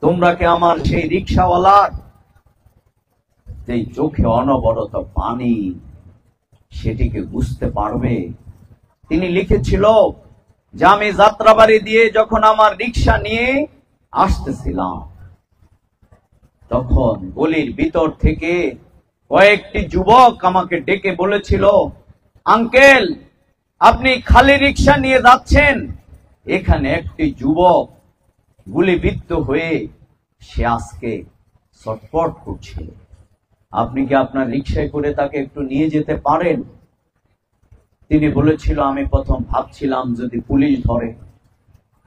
তোমরা কি আমার সেই রিক্সাওয়ালার যেই চোখে অনবরত পানি সেটিকে বুঝতে পারবে? তিনি লিখেছিল যে আমি যাত্রাবাড়ি দিয়ে যখন আমার রিক্সা নিয়ে আসতেছিলাম, তখন গলির ভিতর থেকে কয়েকটি যুবক আমাকে ডেকে বলেছিল, আঙ্কেল, আপনি খালি রিক্সা নিয়ে যাচ্ছেন, এখানে একটি যুবক গুলিবিদ্ধ হয়ে সে আজকে ছটফট করছে, আপনি কি আপনার রিক্সায় করে তাকে একটু নিয়ে যেতে পারেন? তিনি বলেছিল, আমি প্রথম ভাবছিলাম যদি পুলিশ ধরে,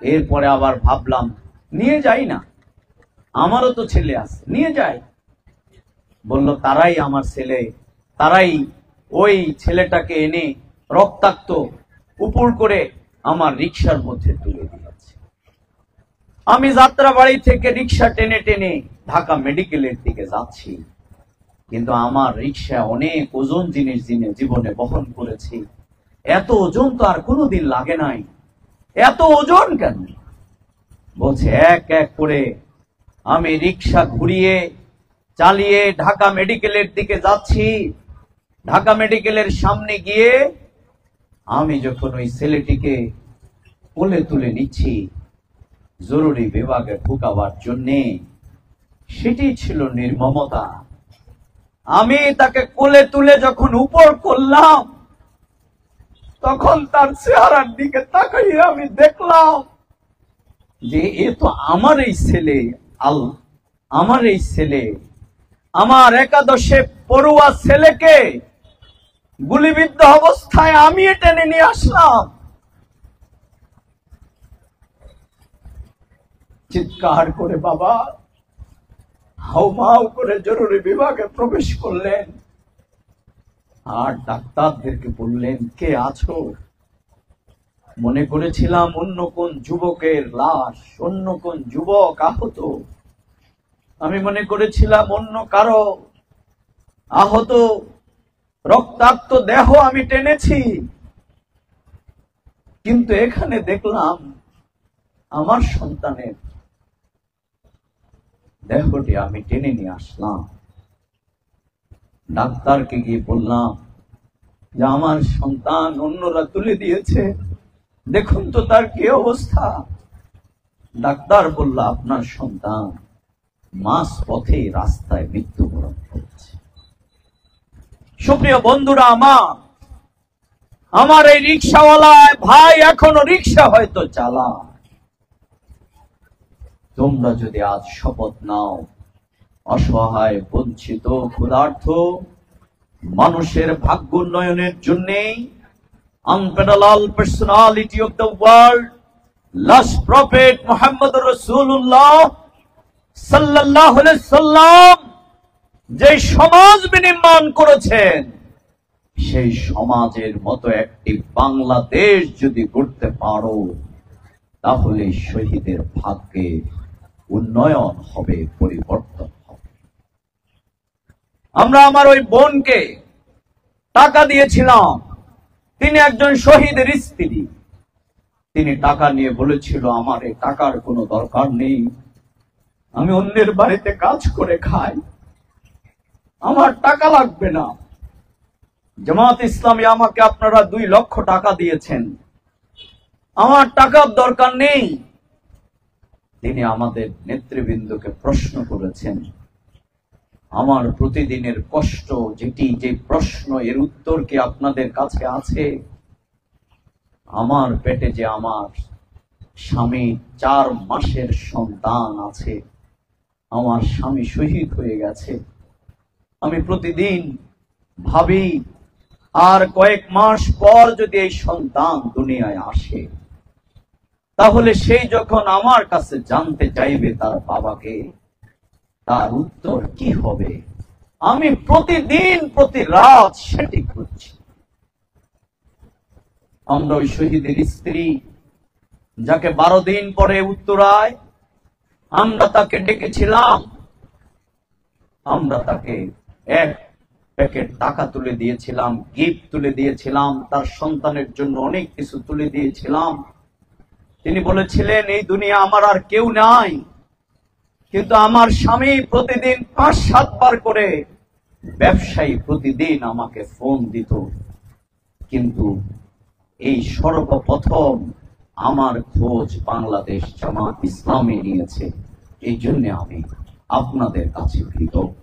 এরপরে আবার ভাবলাম নিয়ে যাই না, আমারও তো ছেলে আছে, নিয়ে যাই। বলল তারাই আমার ছেলে, তারাই ওই ছেলেটাকে এনে রক্তাক্ত উপর করে আমার রিক্সার মধ্যে তুলে দিয়েছে। আমি যাত্রাবাড়ি থেকে রিক্সা টেনে টেনে ঢাকা মেডিকেলের দিকে যাচ্ছি, কিন্তু আমার রিক্সা অনেক ওজন জিনিস জীবনে বহন করেছি, এত ওজন তো আর কোনোদিন লাগে নাই, এত ওজন কেন? বলছে এক এক করে আমি রিক্সা ঘুরিয়ে চালিয়ে ঢাকা মেডিকেলের দিকে যাচ্ছি। ঢাকা মেডিকেলের সামনে গিয়ে আমি যখন ওই ছেলেটিকে কোলে তুলে নিচ্ছি জরুরি বিভাগে ঢুকাবার জন্যে, সেটি ছিল নির্মমতা। আমি তাকে কোলে তুলে যখন উপর করলাম, তখন তার চেহারার দিকে তাকাইয়ে আমি দেখলাম যে এ তো আমার এই ছেলে, আমার এই ছেলে, আমার একাদশে পড়ুয়া ছেলেকে গুলিবিদ্ধ অবস্থায় আমি টেনে নিয়ে আসলাম। চিৎকার করে বাবা হাউমাউ করে জরুরি বিভাগে প্রবেশ করলেন, আর ডাক্তারদেরকে বললেন, কে আছো? মনে করেছিলাম অন্য কোন যুবকের লাশ, অন্য কোন যুবক আহত, আমি মনে করেছিলাম অন্য কারো আহত রক্তাক্ত দেহ আমি টেনেছি, কিন্তু এখানে দেখলাম আমার সন্তানের দেহটি আমি টেনে নিয়ে আসলাম। ডাক্তারকে গিয়ে বললাম যে আমার সন্তান অন্যরা তুলে দিয়েছে, দেখুন তো তার কি অবস্থা। ডাক্তার বলল, আপনার সন্তান মাঝ পথে রাস্তায় মৃত্যুবরণ করেছে। সুপ্রিয় বন্ধুরা, আমার এই রিক্সাওয়ালায় ভাই এখনো রিক্সা হয়তো চালায়। তোমরা যদি আজ শপথ নাও, অসহায়, বঞ্চিত, ক্ষুধার্ত মানুষের ভাগ্য উন্নয়নের জন্যে unparalleled personality of the world, last prophet Muhammad Rasulullah sallallahu alaihi wasallam যে সমাজ বিনির্মাণ করেছেন, সেই সমাজের মতো একটি বাংলাদেশ যদি করতে পারো, তাহলে শহীদের ভাগ্যে উন্নয়ন হবে, পরিবর্তন হবে। আমরা আমার ওই বোনকে টাকা দিয়েছিলাম, তিনি একজন শহীদের স্ত্রী, তিনি টাকা নিয়ে বলেছিল, আমার এই টাকার কোনো দরকার নেই, আমি অন্যের বাড়িতে কাজ করে খাই, আমার টাকা লাগবে না। জামাত ইসলামী আমাকে আপনারা 2 লক্ষ টাকা দিয়েছেন, আমার টাকার দরকার নেই। তিনি আমাদের নেতৃবৃন্দকে প্রশ্ন করেছেন, আমার প্রতিদিনের কষ্ট যে প্রশ্ন, এর উত্তর কি আপনাদের কাছে আছে? আমার পেটে যে আমার স্বামী 4 মাসের সন্তান আছে, আমার স্বামী শহীদ হয়ে গেছে, আমি প্রতিদিন ভাবি আর কয়েক মাস পর যদি এই সন্তান দুনিয়ায় আসে, তাহলে সেই যখন আমার কাছে জানতে চাইবে তার বাবাকে, তার উত্তর কি হবে? আমি প্রতিদিন প্রতি রাত সেটি করছি। আমরা ওই শহীদের স্ত্রী, যাকে 12 দিন পরে উত্তরায় আমরা তাকে ডেকেছিলাম, আমরা তাকে 1 প্যাকেট টাকা তুলে দিয়েছিলাম, গিফট তুলে দিয়েছিলাম, তার সন্তানের জন্য অনেক কিছু তুলে দিয়েছিলাম। তিনি বলেছিলেন, এই দুনিয়া আমার আর কেউ নাই, কিন্তু আমার স্বামী প্রতিদিন 5-7 বার করে, ব্যবসায়ী প্রতিদিন আমাকে ফোন দিত, কিন্তু এই সর্বপ্রথম আমার খোঁজ বাংলাদেশ জামাত ইসলামী নিয়েছে। এই জন্য আমি আপনাদের কাছে কৃতজ্ঞ।